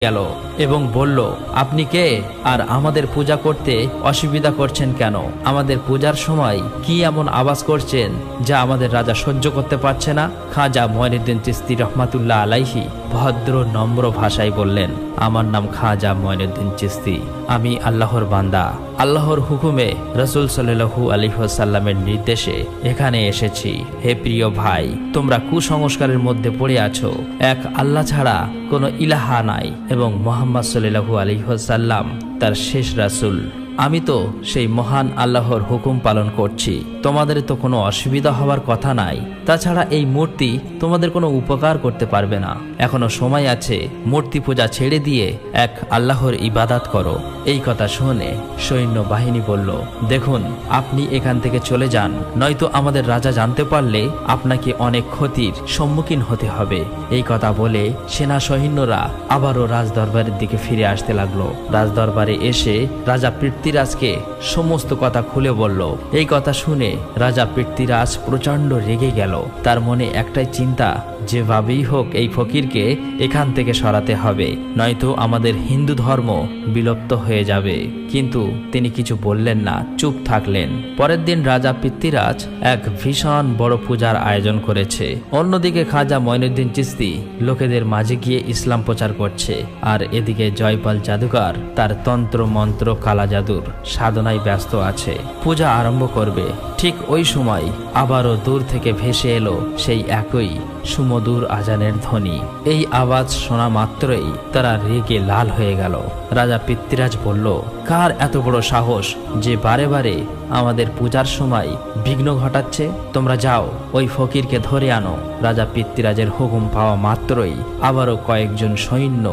গেল এবং বলল, আপনি কে আর আমাদের পূজা করতে অসুবিধা করছেন কেন? আমাদের পূজার সময় কি এমন আওয়াজ করছেন যা আমাদের রাজা সহ্য করতে পারছে না? খাজা মঈনুদ্দিন চিশতি রহমাতুল্লাহ আলাইহি ভদ্র নম্র ভাষায় বললেন, আমার নাম খাজা মঈনুদ্দিন চিশতি। আমি আল্লাহর বান্দা। আল্লাহর হুকুমে রাসূল সাল্লাল্লাহু আলাইহি ওয়াসাল্লামের নির্দেশে এখানে এসেছি। হে প্রিয় ভাই, তোমরা কুসংস্কারের মধ্যে পড়ে আছো। এক আল্লাহ ছাড়া কোনো ইলাহা নাই এবং মুহাম্মদ সাল্লাল্লাহু আলাইহি ওয়াসাল্লাম তার শেষ রাসূল। আমি তো সেই মহান আল্লাহর হুকুম পালন করছি। তোমাদের তো কোনো অসুবিধা হওয়ার কথা নাই। তাছাড়া এই মূর্তি তোমাদের কোনো উপকার করতে পারবে না। এখনো সময় আছে, মূর্তি পূজা ছেড়ে দিয়ে এক আল্লাহর ইবাদত করো। এই কথা শুনে সৈন্য বাহিনী বলল, দেখুন, আপনি এখান থেকে চলে যান, নয়তো আমাদের রাজা জানতে পারলে আপনাকে অনেক ক্ষতির সম্মুখীন হতে হবে। এই কথা বলে সেনা সৈন্যরা আবারও রাজদরবারের দিকে ফিরে আসতে লাগলো। রাজদরবারে এসে রাজা পৃথ্বীরাজকে সমস্ত কথা খুলে বলল। এই কথা শুনে রাজা পৃথ্বীরাজ প্রচন্ড রেগে গেল। তার মনে একটাই চিন্তা, যেভাবেই হোক এই ফকিরকে এখান থেকে সরাতে হবে, নয়তো আমাদের হিন্দু ধর্ম বিলুপ্ত হয়ে যাবে। কিন্তু তিনি কিছু বললেন না, চুপ থাকলেন। পরের দিন রাজা পৃথ্বীরাজ এক ভীষণ বড় পূজার আয়োজন করেছে। অন্যদিকে খাজা মঈনুদ্দিন চিশতি লোকেদের মাঝে গিয়ে ইসলাম প্রচার করছে, আর এদিকে জয়পাল জাদুকর তার তন্ত্র মন্ত্র কালা জাদুর সাধনায় ব্যস্ত আছে। পূজা আরম্ভ করবে। ঠিক ওই সময় আবারও দূর থেকে ভেসে এলো সেই একই সুমধুর আজানের ধ্বনি। এই আওয়াজ শোনা মাত্রই তারা রেগে লাল হয়ে গেল। রাজা পৃথ্বীরাজ বলল, কার এত বড় সাহস যে বারে বারে আমাদের পূজার সময় বিঘ্ন ঘটাচ্ছে? তোমরা যাও, ওই ফকিরকে ধরে আনো। রাজা পৃথ্বীরাজের হুকুম পাওয়া মাত্রই আবারও কয়েকজন সৈন্য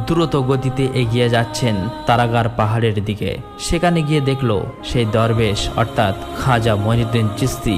দ্রুত গতিতে এগিয়ে যাচ্ছেন তারাগার পাহাড়ের দিকে। সেখানে গিয়ে দেখলো সেই দরবেশ অর্থাৎ খাজা মঈনুদ্দিন চিশতি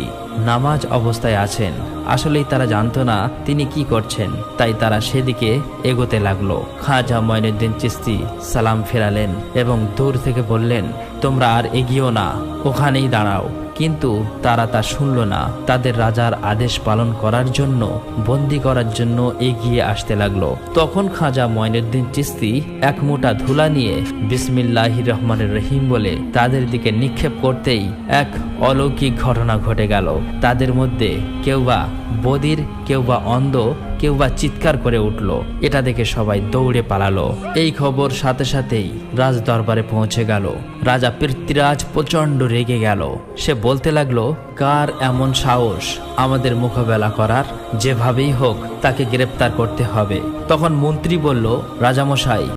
নামাজ অবস্থায় আছেন। আসলেই তারা জানতো না তিনি কি করছেন, তাই তারা সেদিকে এগোতে লাগলো। খাজা মঈনুদ্দিন চিশতি সালাম ফেরালেন এবং দূর থেকে বললেন, তোমরা আর এগিয়েও না, ওখানেই দাঁড়াও। কিন্তু তারা তা শুনল না। তাদের রাজার আদেশ পালন করার জন্য, বন্দি করার জন্য এগিয়ে আসতে লাগলো। তখন খাজা মঈনুদ্দিন চিশতি এক মুঠা ধুলা নিয়ে বিসমিল্লাহির রহমানির রহিম বলে তাদের দিকে নিক্ষেপ করতেই এক অলৌকিক ঘটনা ঘটে গেল। তাদের মধ্যে কেউ বা বধির, কেউ বা অন্ধ, কেউ বা চিৎকার করে উঠল। এটা দেখে সবাই দৌড়ে পালালো। এই খবর সাথে সাথেই রাজ দরবারে পৌঁছে গেল। রাজা পৃথ্বীরাজ প্রচন্ড রেগে গেল। সে বলতে লাগলো, কার এমন সাহস আমাদের মোকাবেলা করার? যেভাবেই হোক তাকে গ্রেপ্তার করতে হবে। তখন মন্ত্রী বলল, রাজামশাই,